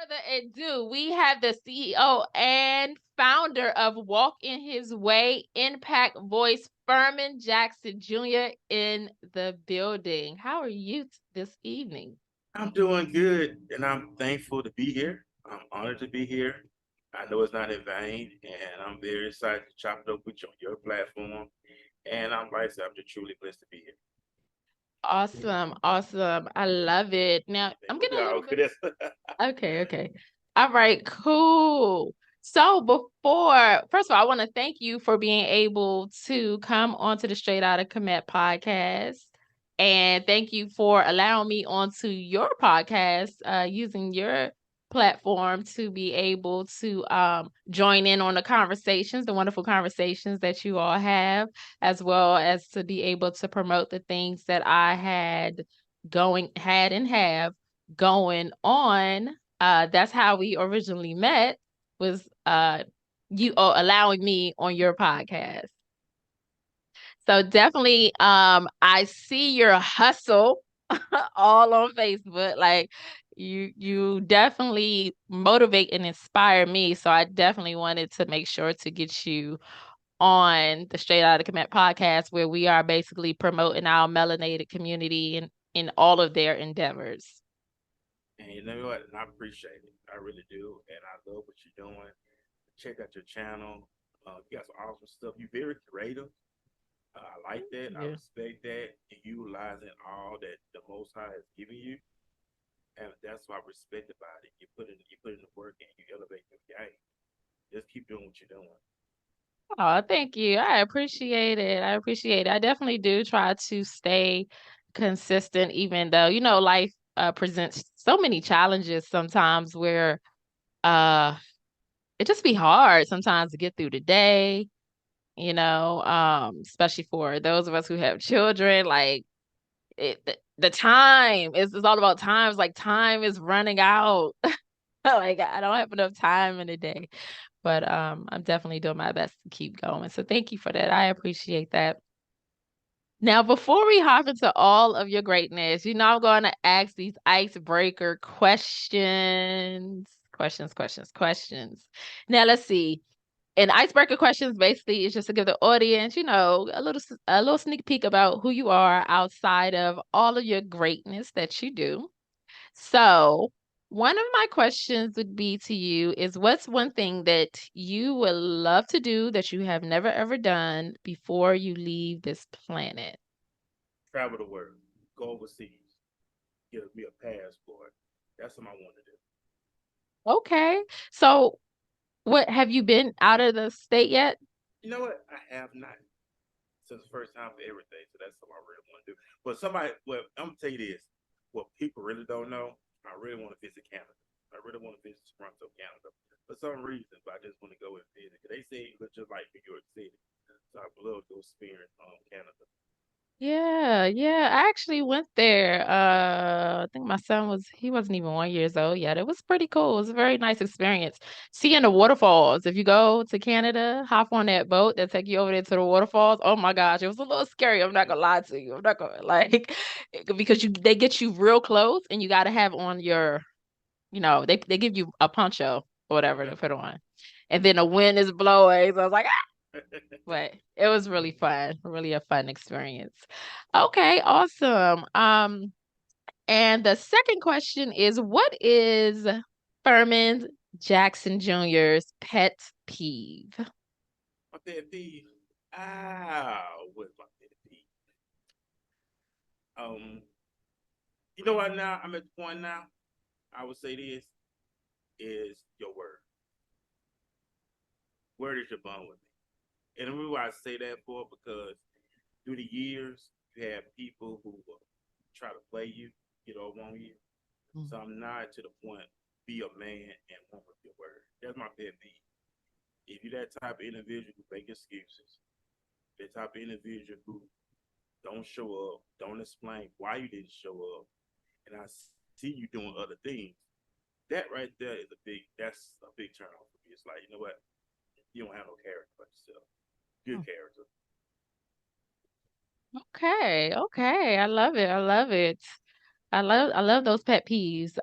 further ado, we have the CEO and founder of Walk in His Way Impact Voice, Furman Jackson Jr. in the building. How are you this evening? I'm doing good, and I'm thankful to be here. I'm honored to be here. I know it's not in vain, and I'm very excited to chop it up with you on your platform. And I'm like I said, I'm just truly blessed to be here. Awesome, awesome. I love it. Now, I'm getting a Yeah, little okay, bit. that's Okay, okay. All right, cool. So first of all, I want to thank you for being able to come onto the Straight Outta Commit podcast. And thank you for allowing me onto your podcast, using your platform to be able to join in on the conversations, the wonderful conversations that you all have, as well as to be able to promote the things that I had and have going on. That's how we originally met, was you allowing me on your podcast. So definitely I see your hustle all on Facebook. Like you definitely motivate and inspire me. So I definitely wanted to make sure to get you on the Straight Outta Commit podcast, where we are basically promoting our melanated community in all of their endeavors. and you know what? And I appreciate it. I really do, and I love what you're doing. Check out your channel. You got some awesome stuff. You're very creative. I like that. I Yeah. respect that. And utilizing all that the Most High has given you, and that's what I respect about it. You put in the work and you elevate your game. Just keep doing what you're doing. Oh, thank you. I appreciate it. I appreciate it. I definitely do try to stay consistent, even though, life presents so many challenges sometimes where uh it just be hard sometimes to get through the day, especially for those of us who have children. Like the time is all about times. Like time is running out. Like I don't have enough time in a day. But I'm definitely doing my best to keep going. So thank you for that. I appreciate that. Now, before we hop into all of your greatness, I'm going to ask these icebreaker questions. Questions, questions, questions. Now, let's see. And icebreaker questions basically is just to give the audience, a little sneak peek about who you are outside of all of your greatness that you do. So, one of my questions would be to you is, what's one thing that you would love to do that you have never ever done before you leave this planet? Travel the world, go overseas, get me a passport. That's what I want to do. Okay. So, what have you been out of the state yet? You know what? I have not since the first time for everything, so that's what I really want to do. But I'm gonna tell you this: what people really don't know, I really want to visit Canada. I really want to visit Toronto, Canada, for some reason. But I just want to go and visit. They say it looks just like New York City, so I would love to go experience Canada. Yeah, yeah. I actually went there. I think my son he wasn't even 1 years old yet. It was pretty cool. It was a very nice experience. Seeing the waterfalls. If you go to Canada, hop on that boat that take you over there to the waterfalls. Oh my gosh, it was a little scary. I'm not gonna lie to you. I'm not gonna like because they get you real close and you gotta have on they give you a poncho or whatever Okay. to put on. And then the wind is blowing. So I was like, but it was really fun, really a fun experience. Okay, awesome. And the second question is, what is Furman Jackson Jr.'s pet peeve? My pet peeve. What's my pet peeve? Um, you know what? Now I'm at the point now. I would say this is your word. Word is your bond with me. And the reason why I say that for because through the years you have people who will try to play you, get over on you. Mm. So I'm not to the point. Be a man and one with your word. That's my pet peeve. If you're that type of individual who make excuses, that type of individual who don't show up, don't explain why you didn't show up, and I see you doing other things, that right there is that's a big turn off for me. It's like, you know what? You don't have no character about yourself. Good character. Okay, okay. I love it. I love it. I love those pet peeves.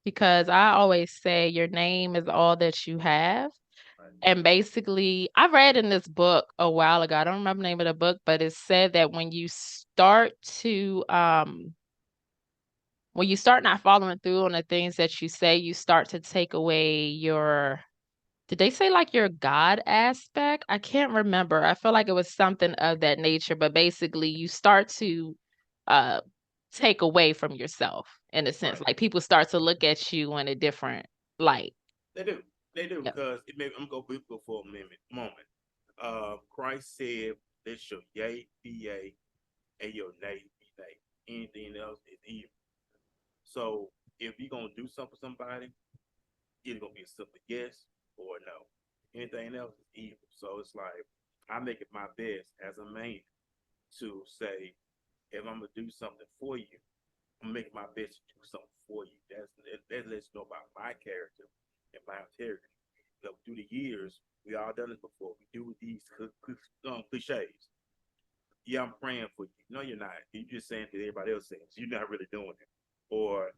because I always say your name is all that you have. Right. And basically, I read in this book a while ago, I don't remember the name of the book, but it said that when you start not following through on the things that you say, you start to take away your, did they say like your God aspect? I can't remember. I feel like it was something of that nature, but basically you start to uh take away from yourself in a sense. Right. Like people start to look at you in a different light. They do. They do Yep. because it may. I'm gonna go biblical for a moment. Christ said, "Let your yea be yea, and your nay be nay. Anything else is evil." So if you're gonna do something for somebody, either gonna be a simple yes or a no. Anything else is evil. So it's like I make it my best as a man to say, if I'm gonna do something for you, I'm making my best to do something for you. That lets you know about my character and my integrity. You know, through the years, we all done this before. We do these cliches. Yeah, I'm praying for you. No, you're not. You're just saying to everybody else saying. You're not really doing it. Or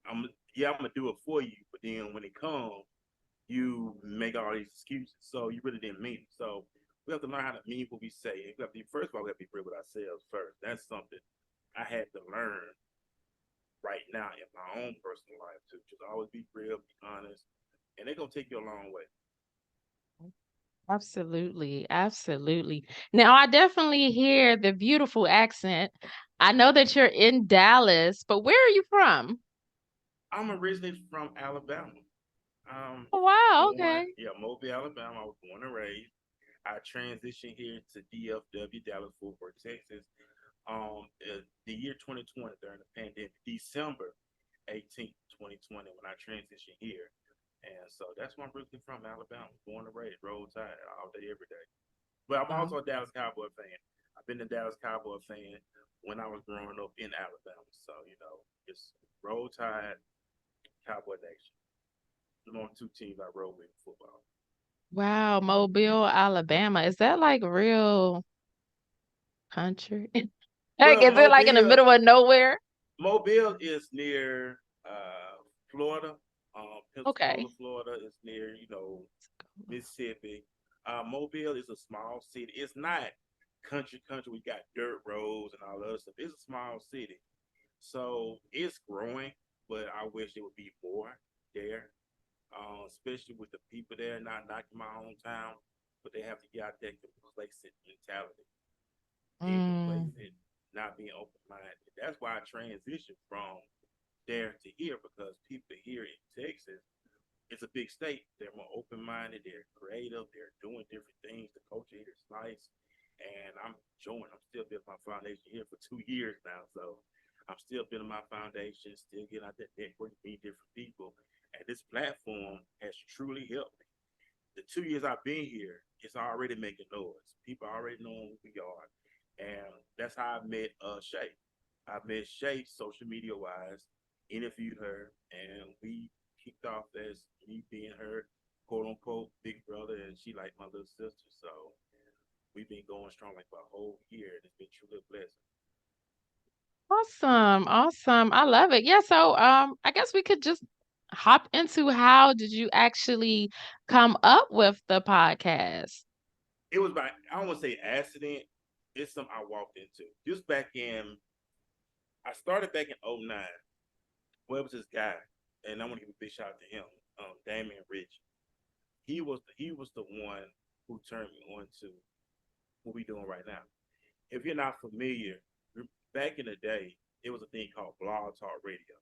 I'm gonna do it for you, but then when it comes, you make all these excuses. So you really didn't mean it. So we have to learn how to mean what we say. We have to, first of all, we have to be real with ourselves first. That's something I had to learn right now in my own personal life too. Just always be real, be honest, and they're gonna take you a long way. Absolutely. Absolutely. Now, I definitely hear the beautiful accent. I know that you're in Dallas, but where are you from? I'm originally from Alabama. Oh, wow. Born, Okay. yeah, Mobile, Alabama. I was born and raised. I transitioned here to DFW, Dallas Fort Worth, Texas, the year 2020 during the pandemic, December 18th, 2020, when I transitioned here. And so that's where I'm originally from, Alabama. Born and raised, roll tide all day, every day. But I'm Wow. also a Dallas Cowboy fan. I've been a Dallas Cowboy fan when I was growing up in Alabama. So, it's roll tide, Cowboy Nation. The only two teams I roll with in football. Wow, Mobile, Alabama. Is that like real country? Like, Well, is it like in the Mobile, middle of nowhere? Mobile is near Florida. Pensacola, Okay. Florida is near, Mississippi. Mobile is a small city. It's not country. We got dirt roads and all that other stuff. It's a small city. So it's growing, but I wish there would be more there, especially with the people there, not knocking my own town, but they have to get out that complacent mentality, being Mm, complacent, not being open minded. That's why I transitioned from there to here because people here in Texas, it's a big state. They're more open minded, they're creative, they're doing different things. The culture here is nice. And I'm enjoying. I'm still building my foundation here for 2 years now. So I'm still building my foundation, still getting out that network, meet different people. And this platform has truly helped me. The 2 years I've been here, it's already making noise. People already know who we are. And that's how I met Shay. I met Shay social media wise, interviewed her, and we kicked off as me being her quote unquote big brother, and she like my little sister. So we've been going strong like for a whole year, and it's been truly a blessing. awesome. Awesome. I love it. Yeah, so I guess we could just hop into how did you actually come up with the podcast? It was by, I don't want to say accident. It's something I walked into. Just back in, I started back in '09. Well, it was this guy, and I want to give a big shout out to him, Damian Rich. He was the one who turned me on to what we're doing right now. If you're not familiar, back in the day, it was a thing called Blog Talk Radio.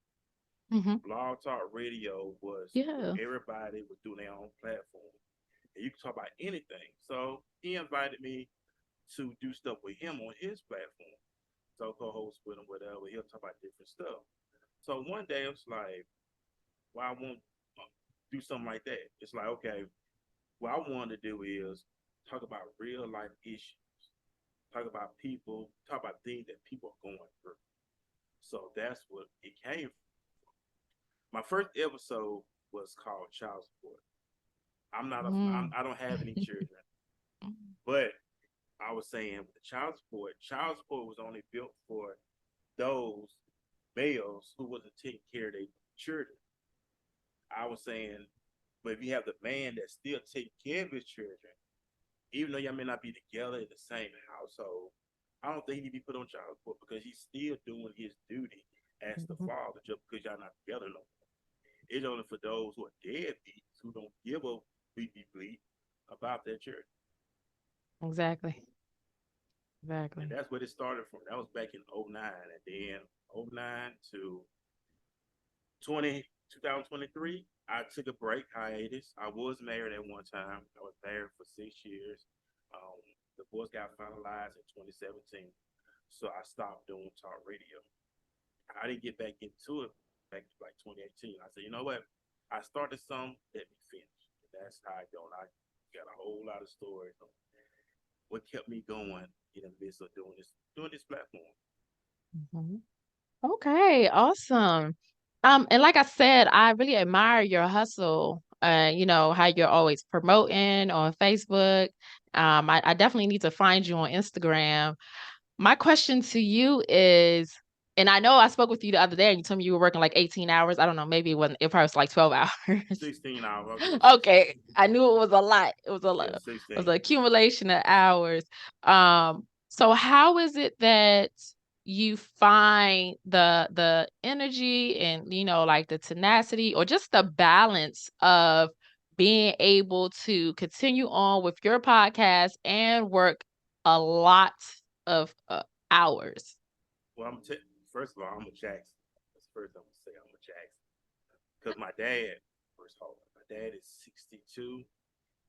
Hmm. Blog Talk Radio was where Yeah. everybody was doing their own platform, and you could talk about anything. So he invited me to do stuff with him on his platform. So co-host with him, whatever. He'll talk about different stuff. So one day it was like, well, I want to do something like that. It's like, okay, what I want to do is talk about real life issues, talk about people, talk about things that people are going through. So that's what it came from. My first episode was called Child Support. Mm. I don't have any children, but I was saying with the child support was only built for those males who wasn't taking care of their children. I was saying, but if you have the man that still take care of his children, even though y'all may not be together in the same household, I don't think he need to be put on child support because he's still doing his duty as the Mhm. father just because y'all not together no more. It's only for those who are deadbeats who don't give a bleep about their children. Exactly. And Exactly. that's where it started from. That was back in '09. And then '09 to 2023, I took a break, hiatus. I was married at one time. I was married for 6 years. Um, Divorce got finalized in 2017. So I stopped doing talk radio. I didn't get back into it back to like 2018. I said, you know what? I started some, let me finish. And that's how I go. And I got a whole lot of stories on what kept me going in the midst of doing this platform. Mhm. Okay, awesome. And like I said, I really admire your hustle. How you're always promoting on Facebook. I definitely need to find you on Instagram. My question to you is, and I know I spoke with you the other day and you told me you were working like 18 hours. I don't know, maybe it probably was like 12 hours. 16 hours. I was doing 16. Okay. I knew it was a lot. It was a lot. Yeah, It was 16. an accumulation of hours. So how is it that you find the energy and like the tenacity or just the balance of being able to continue on with your podcast and work a lot of hours? Well, first of all, I'm a Jackson. That's the first I'm gonna say. I'm a Jackson because my dad. First of all, my dad is 62.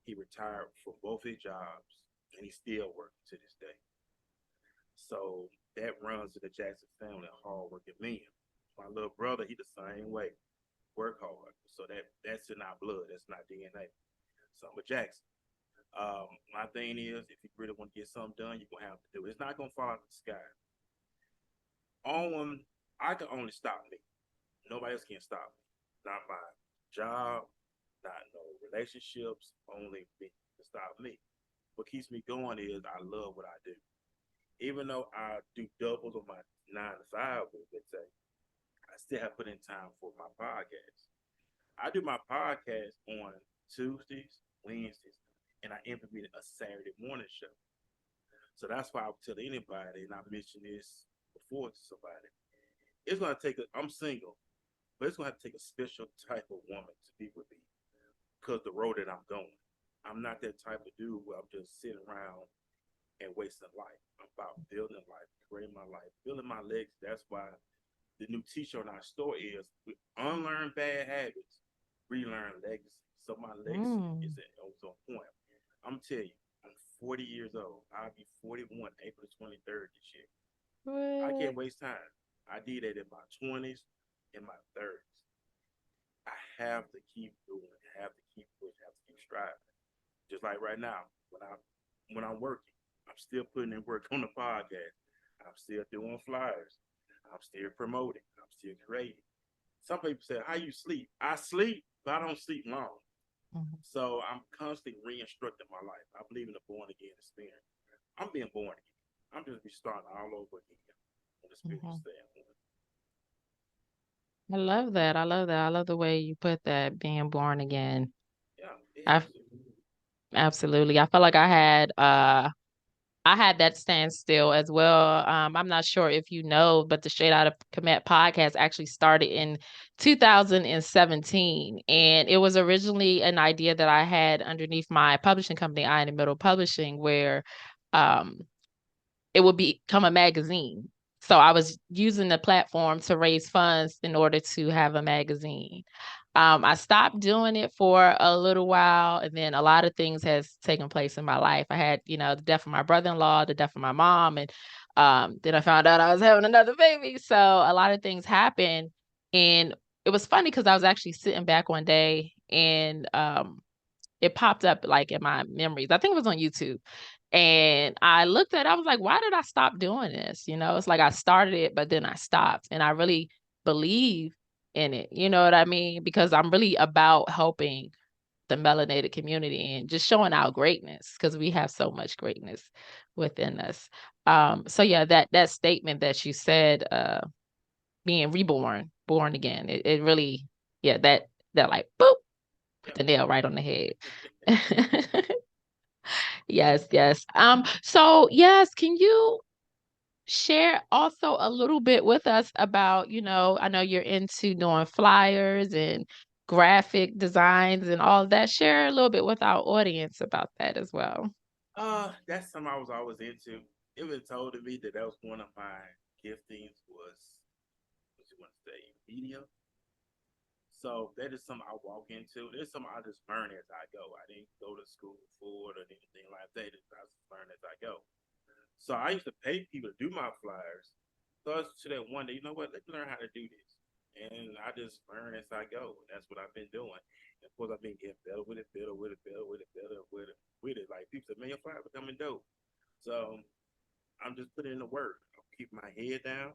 He retired from both his jobs, and he's still working to this day. So that runs in the Jackson family, hardworking men. My little brother, he the same way, work hard. So that's in our blood. That's not DNA. So I'm a Jackson. My thing is, if you really want to get something done, you're gonna have to do it. It's not gonna fall out of the sky. On I can only stop me. Nobody else can stop me. Not my job, not no relationships, only me to stop me. What keeps me going is I love what I do. Even though I do doubles on my 9 to 5, let's say, I still have put in time for my podcast. I do my podcast on Tuesdays, Wednesdays, and I implement a Saturday morning show. So that's why I would tell anybody, and I mentioned this before to somebody, it's gonna take I'm single, but it's gonna have to take a special type of woman to be with me because the road that I'm going. I'm not that type of dude where I'm just sitting around and wasting life. I'm about building life, creating my life, building my legs. That's why the new T-shirt in our store is we unlearn bad habits, relearn legacy. So my legacy Mm. is on point. I'm telling you, I'm 40 years old. I'll be 41 April 23rd this year. I What? can't waste time. I did that in my 20s, in my 30s. I have to keep doing, have to keep pushing, have to keep striving. Just like right now, when I'm working, I'm still putting in work on the podcast. I'm still doing flyers. I'm still promoting. I'm still creating. Some people say, "How you sleep?" I sleep, but I don't sleep long. Mhm. So I'm constantly re-instructing my life. I believe in the born again experience. I'm being born again. I'm just restarting all over again on the spiritual Mhm. standpoint. I love that. I love that. I love the way you put that, being born again. Yeah, it I has to. absolutely. I felt like I had that standstill as well. I'm not sure if you know, but the Straight Out of Komet podcast actually started in 2017. And it was originally an idea that I had underneath my publishing company, Eye in the Middle Publishing, where um, it would become a magazine. So I was using the platform to raise funds in order to have a magazine. I stopped doing it for a little while, and then a lot of things has taken place in my life. I had, the death of my brother-in-law, the death of my mom, and then I found out I was having another baby. So a lot of things happened, and it was funny because I was actually sitting back one day and it popped up like in my memories. I think it was on YouTube. And I looked at it, I was like, why did I stop doing this? It's like I started it, but then I stopped. And I really believe in it. You know what I mean? Because I'm really about helping the melanated community and just showing our greatness because we have so much greatness within us. So yeah, that statement that you said, being reborn, born again, it really, yeah, They're like, boop, put Yeah. the nail right on the head. Yes, yes. So yes, can you share also a little bit with us about, I know you're into doing flyers and graphic designs and all of that. Share a little bit with our audience about that as well. That's something I was always into. It was told to me that was one of my giftings was what you want to say, media. So that is something I walk into. There's something I just learn as I go. I didn't go to school for it or anything like that. I just learn as I go. So I used to pay people to do my flyers. So I was to that one day, you know what? Let me learn how to do this. And I just learn as I go. That's what I've been doing. And of course, I've been getting better with it, better with it, better with it, better with it. Like people say, man, your flyer becoming dope. So I'm just putting in the work. I'm keeping my head down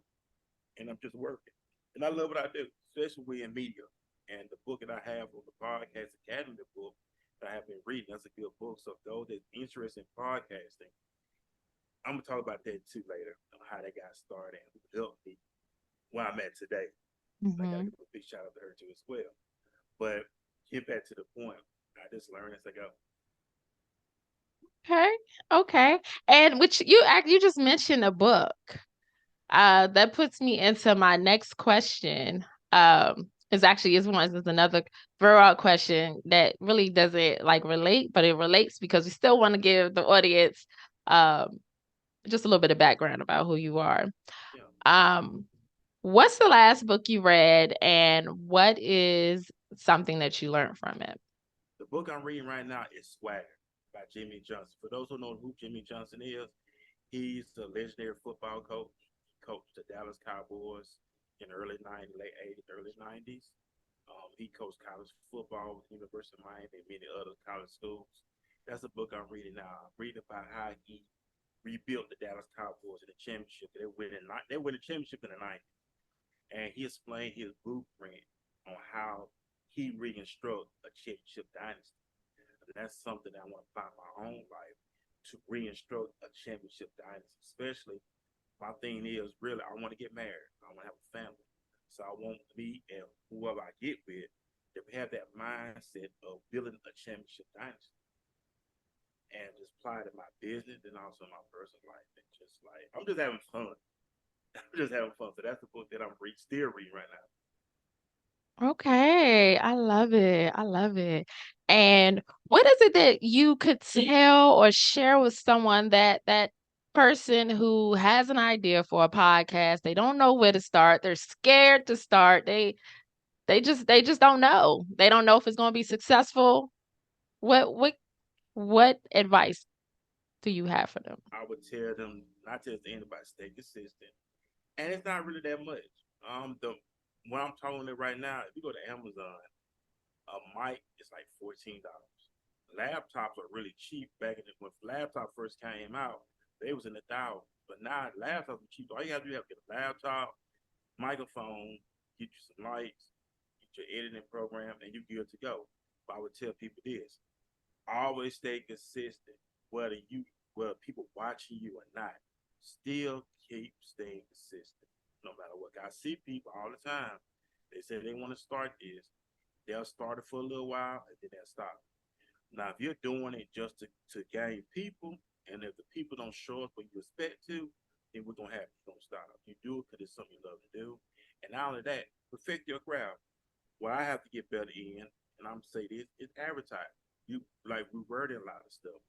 and I'm just working. And I love what I do, especially in media. And the book that I have on the Podcast Academy book that I have been reading, that's a good book. So those that's interested in podcasting, I'm gonna talk about that too later on how they got started and who helped me where I'm at today. I gotta Hmm. give a big shout out to her too as well. But get back to the point. I just learned as I go. Okay. Okay. And which you just mentioned a book. That puts me into my next question. Is another throw question that really doesn't like relate, but it relates because we still want to give the audience um just a little bit of background about who you are. Yeah. Um, what's the last book you read, and what is something that you learned from it? The book I'm reading right now is Swagger by Jimmy Johnson. For those who know who Jimmy Johnson is, he's a legendary football coach. He coached the Dallas Cowboys in the early 90s, late 80s, early 90s. He coached college football with the University of Miami and many other college schools. That's the book I'm reading now. I'm reading about how he rebuilt the Dallas Cowboys in the championship. They win the championship in the 90s. And he explained his blueprint on how he reconstruct a championship dynasty. And that's something that I want to apply in my own life to reconstruct a championship dynasty. Especially, my thing is really, I want to get married. I want to have a family. So I want me and whoever I get with to have that mindset of building a championship dynasty and just apply it in my business and also my personal life. And just like, I'm just having fun. I'm just having fun. So that's the book that I'm still reading right now. Okay, I love it. I love it. And what is it that you could tell or share with someone that person who has an idea for a podcast, they don't know where to start, they're scared to start, they just don't know. They don't know if it's going to be successful. What advice do you have for them? I would tell them not to anybody stay consistent, and it's not really that much. The When I'm talking it right now, if you go to Amazon, a mic is like $14. Laptops are really cheap back in the, when laptop first came out. They was in the thousands, but now laptops are cheap. All you have to do is get a laptop, microphone, get you some lights, get your editing program, and you good to go. But I would tell people this: always stay consistent, whether you whether people watching you or not. Still keep staying consistent, no matter what. I see people all the time. They say they want to start this. They'll start it for a little while and then they'll stop. Now, if you're doing it just to gain people, and if the people don't show up when you expect to, then we're gonna have you gonna stop. You do it because it's something you love to do, and not only that, perfect your craft. What I have to get better in, and I'm gonna say this, is advertise. You like we worded a lot of stuff.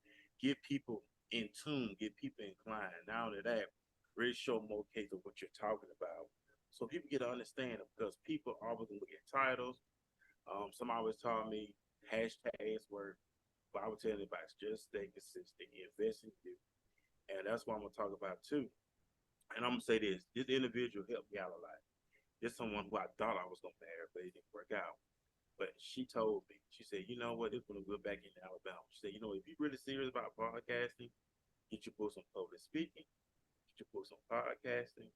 Get people in tune, get people inclined. Not only that, really show more case of what you're talking about. So people get to understand it because people always look at titles. Some always taught me hashtags work, but I would tell anybody just stay consistent, invest in you. And that's what I'm gonna talk about too. And I'm gonna say this: this individual helped me out a lot. This someone who I thought I was gonna marry, but it didn't work out. But she told me, she said, you know what, this when we went back into Alabama. She said, you know, if you're really serious about podcasting, get your books on public speaking, get your books on podcasting,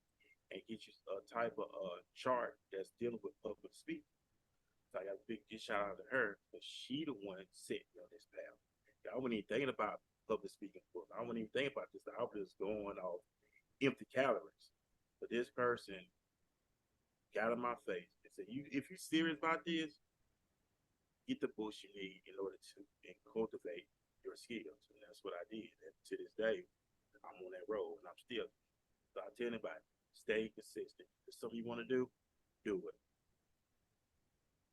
and get you a type of chart that's dealing with public speaking. So I got a big shout out to her because she the one set me on this path. I wasn't even thinking about public speaking book. I wasn't even thinking about this. I was just going off empty calories. But this person got in my face and said, "You, if you're serious about this, get the books you need in order to and cultivate your skills. And that's what I did. And to this day, I'm on that road and I'm still. So I tell anybody, stay consistent. If it's something you want to do it.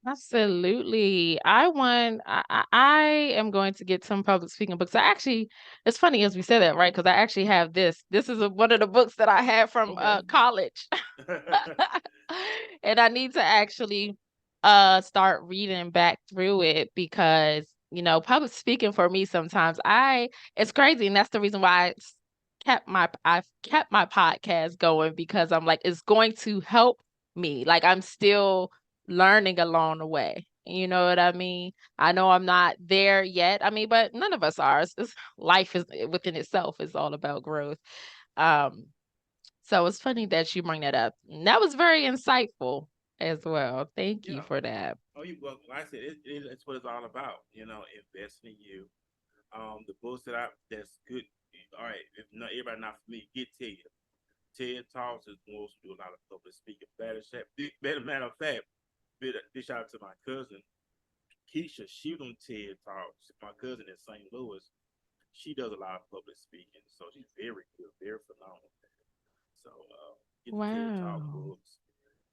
Absolutely. I am going to get some public speaking books. I actually, it's funny as we say that, right? Because I actually have this. This is one of the books that I had from Okay. college. And I need to actually start reading back through it because, public speaking for me sometimes it's crazy. And that's the reason why I've kept my podcast going because I'm like, it's going to help me. Like I'm still learning along the way. You know what I mean? I know I'm not there yet. I mean, but none of us are. Life is within itself is all about growth. Um, so it's funny that you bring that up. And that was very insightful as well. Thank you Yeah. for that. Oh, you well, like I said, it's what it's all about. Investing in you. The books that's good. All right, if not everybody not for me, get TED. TED Talks is most do a lot of public speaking. Better matter of fact, this shout out to my cousin Keisha. She on TED Talks. My cousin in St. Louis. She does a lot of public speaking, so she's very good, very phenomenal. So get the TED Talk Wow. books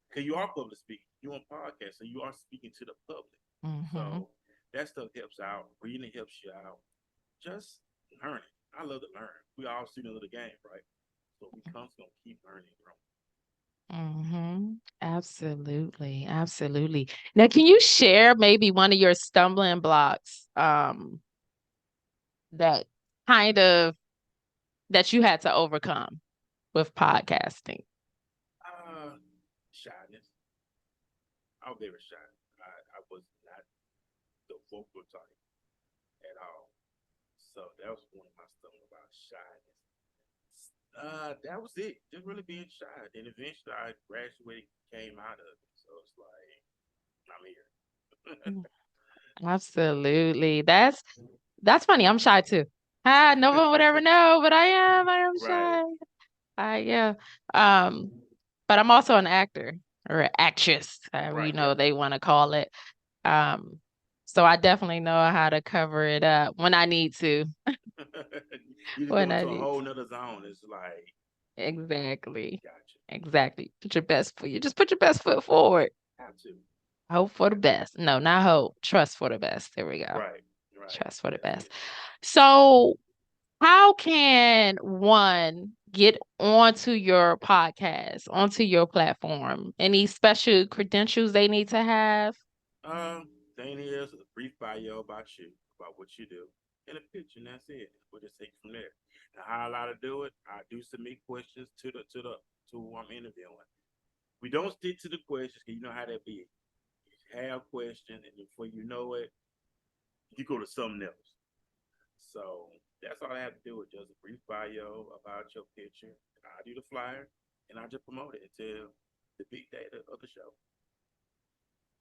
because you are public speaking. You're on podcast, so you are speaking to the public. Mm-hmm. So that stuff helps out. Reading helps you out. Just learning. I love to learn. We all students of the game, right? So we constantly gonna keep learning and growing. Mm-hmm. Absolutely. Absolutely. Now, can you share maybe one of your stumbling blocks that kind of that you had to overcome with podcasting? Shyness. I was very shy. I was not the vocal type at all. So that was one of my stumbling about shyness. That was it. Just really being shy. Then eventually I graduated, came out of it. So it's like I'm here. Mm. Absolutely. That's funny. I'm shy too. No one would ever know, but I am Right. shy. Yeah. Um, but I'm also an actor or an actress, however Right. Yeah. they want to call it. Um, so I definitely know how to cover it up when I need to. You just go When I into a need to. whole nother zone. It's like, Exactly. gotcha. Exactly. Put your best foot. You just put your best foot forward. Have to. Hope for the Have to. best. No, not hope. Trust for the best. There we go. Right. Right. Trust for the That's best. it. So, how can one get onto your podcast, onto your platform? Any special credentials they need to have? Thing is a brief bio about you, about what you do, and a picture, and that's it. We'll just take it from there. Now, how I like to do it, I do submit questions to who I'm interviewing. We don't stick to the questions because you know how that be. You have questions, and before you know it, you go to something else. So that's all I have to do is just a brief bio about your picture. I do the flyer, and I just promote it until the big day of the show.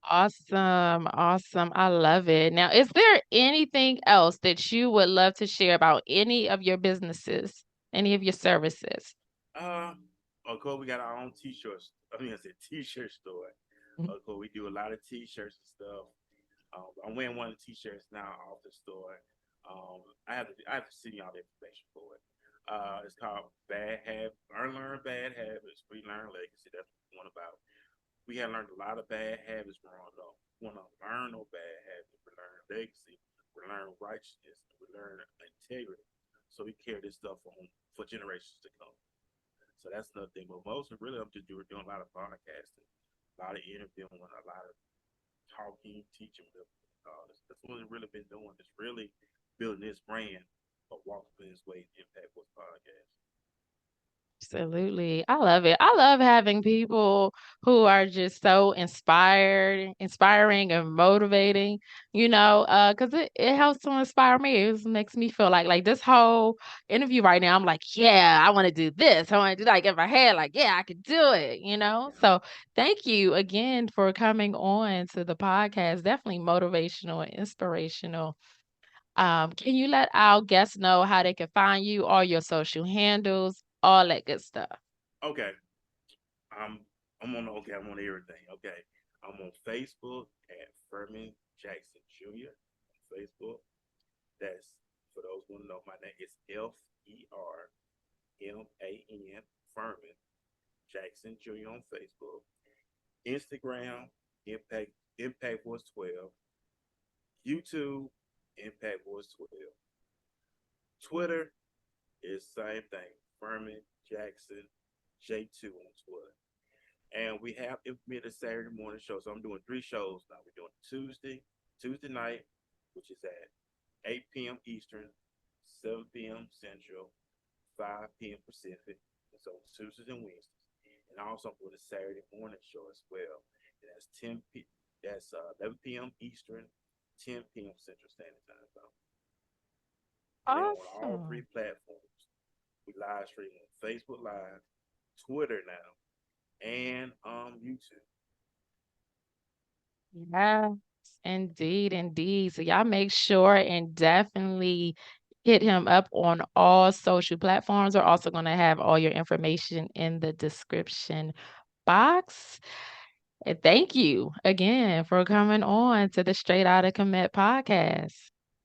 Awesome. Awesome. I love it. Now, is there anything else that you would love to share about any of your businesses, any of your services? Uh, of course, we got our own t-shirts. I mean, I said t-shirt store. Of course, we do a lot of t-shirts and stuff. I'm wearing one of the t-shirts now off the store. I have to send y'all the information for it. It's called Bad Habits, Unlearn Bad Habits, Relearn Legacy. That's what one about. We have learned a lot of bad habits growing up. We want to learn no bad habits. We learn legacy. We learn righteousness. We learn integrity. So we carry this stuff on for generations to come. So that's another thing. But mostly, really, I'm just doing a lot of podcasting, a lot of interviewing, a lot of talking, teaching. That's what I've really been doing. It's really building this brand of Walking His Way Impact with podcast. Absolutely. I love it. I love having people who are just so inspiring and motivating, because it helps to inspire me. It makes me feel like this whole interview right now, I'm like, yeah, I want to do this. I want to do like in my head, like, yeah, I could do it. Yeah. So thank you again for coming on to the podcast. Definitely motivational and inspirational. Can you let our guests know how they can find you, all your social handles, all that good stuff? Okay. I'm I'm on everything. Okay. I'm on Facebook at Furman Jackson Jr. on Facebook. That's for those who want to know. My name is FERMAN Jackson Jr. on Facebook. Instagram Impact Voice 12. YouTube Impact Voice 12. Twitter is same thing. Furman Jackson J2 on Twitter. And we have implemented a Saturday morning show. So I'm doing 3 shows now. We're doing Tuesday night, which is at 8 p.m. Eastern, 7 p.m. Central, 5 p.m. Pacific. And so Tuesdays and Wednesdays. And also I'm doing a Saturday morning show as well. And that's 11 p.m. Eastern, 10 p.m. Central Standard Time. So, and then on all 3 Awesome. platforms, we live stream on Facebook Live, Twitter now, and YouTube. Yes, indeed, indeed. So y'all make sure and definitely hit him up on all social platforms. We're also going to have all your information in the description box. And thank you again for coming on to the Straight Outta Commit podcast.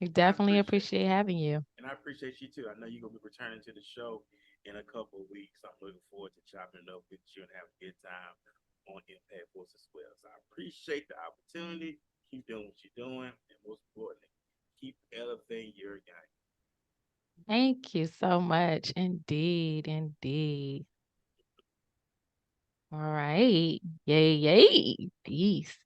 We And I definitely appreciate appreciate having you. and I appreciate you too. I know you're gonna be returning to the show in a couple of weeks. I'm looking forward to chopping it up with you and have a good time on Impact Force as well. So I appreciate the opportunity. Keep doing what you're doing, and most importantly, keep elevating your game. Thank you so much. Indeed, indeed. All right. Yay, yay. Peace.